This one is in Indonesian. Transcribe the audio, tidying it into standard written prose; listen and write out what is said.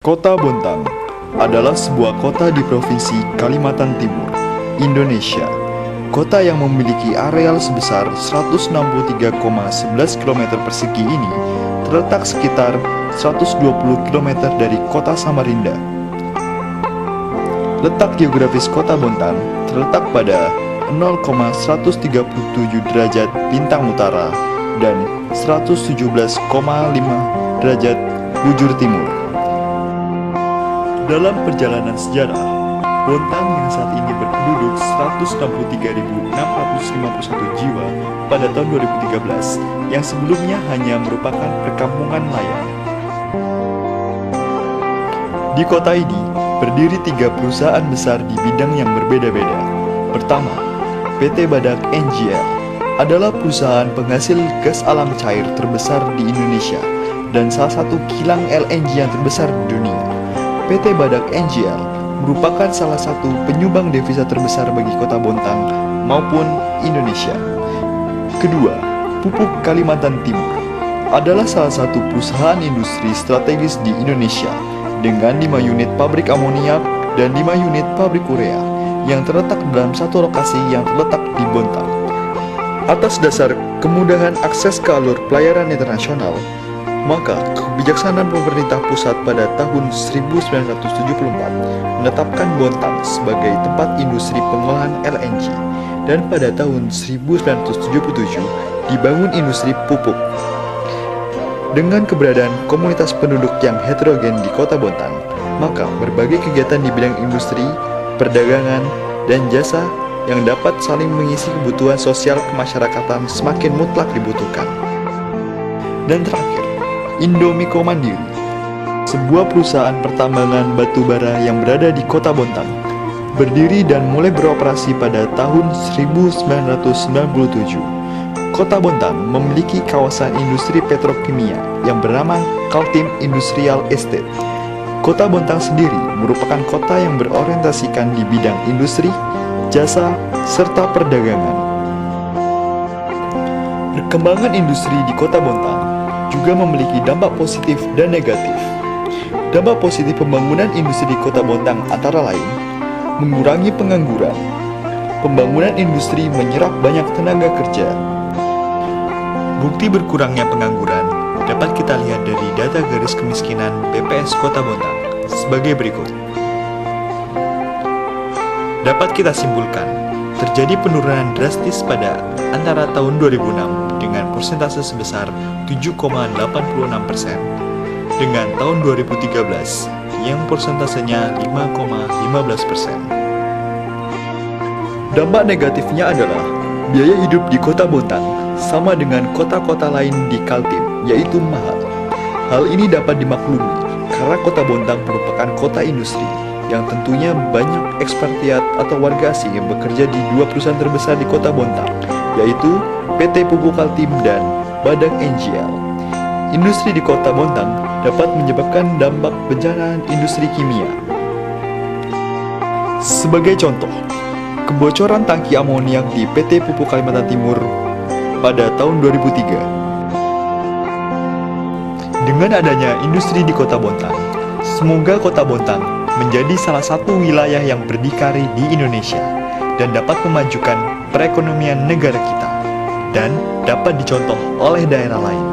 Kota Bontang adalah sebuah kota di Provinsi Kalimantan Timur, Indonesia. Kota yang memiliki areal sebesar 163,11 km persegi ini terletak sekitar 120 km dari kota Samarinda. Letak geografis Kota Bontang terletak pada 0,137 derajat bintang utara dan 117,5 derajat bujur timur. Dalam perjalanan sejarah, Bontang yang saat ini berpenduduk 163.651 jiwa pada tahun 2013, yang sebelumnya hanya merupakan perkampungan nelayan. Di kota ini, berdiri 3 perusahaan besar di bidang yang berbeda-beda. Pertama, PT Badak NGL adalah perusahaan penghasil gas alam cair terbesar di Indonesia dan salah satu kilang LNG yang terbesar di dunia. PT Badak NGL merupakan salah satu penyumbang devisa terbesar bagi Kota Bontang maupun Indonesia. Kedua, Pupuk Kalimantan Timur adalah salah satu perusahaan industri strategis di Indonesia dengan 5 unit pabrik amoniak dan 5 unit pabrik urea yang terletak dalam satu lokasi yang terletak di Bontang. Atas dasar kemudahan akses ke alur pelayaran internasional, maka kebijaksanaan pemerintah pusat pada tahun 1974 menetapkan Bontang sebagai tempat industri pengolahan LNG, dan pada tahun 1977 dibangun industri pupuk. Dengan keberadaan komunitas penduduk yang heterogen di Kota Bontang, maka berbagai kegiatan di bidang industri, perdagangan, dan jasa yang dapat saling mengisi kebutuhan sosial kemasyarakatan semakin mutlak dibutuhkan. Dan terakhir, Indomiko Mandiri, sebuah perusahaan pertambangan batu bara yang berada di Kota Bontang, berdiri dan mulai beroperasi pada tahun 1997. Kota Bontang memiliki kawasan industri petrokimia yang bernama Kaltim Industrial Estate. Kota Bontang sendiri merupakan kota yang berorientasikan di bidang industri, jasa, serta perdagangan. Perkembangan industri di Kota Bontang juga memiliki dampak positif dan negatif. Dampak positif pembangunan industri di Kota Bontang antara lain mengurangi pengangguran. Pembangunan industri menyerap banyak tenaga kerja. Bukti berkurangnya pengangguran dapat kita lihat dari data garis kemiskinan BPS Kota Bontang sebagai berikut. Dapat kita simpulkan, terjadi penurunan drastis pada antara tahun 2006 dengan persentase sebesar 7,86% dengan tahun 2013 yang persentasenya 5,15%. Dampak negatifnya adalah biaya hidup di Kota Bontang sama dengan kota-kota lain di Kaltim, yaitu mahal. Hal ini dapat dimaklumi karena Kota Bontang merupakan kota industri yang tentunya banyak ekspatriat atau warga asing yang bekerja di 2 perusahaan terbesar di Kota Bontang, yaitu PT Pupuk Kaltim dan Badak NGL. Industri di Kota Bontang dapat menyebabkan dampak bencana industri kimia. Sebagai contoh, kebocoran tangki amoniak di PT Pupuk Kalimantan Timur pada tahun 2003. Dengan adanya industri di Kota Bontang, semoga Kota Bontang menjadi salah satu wilayah yang berdikari di Indonesia dan dapat memajukan perekonomian negara kita dan dapat dicontoh oleh daerah lain.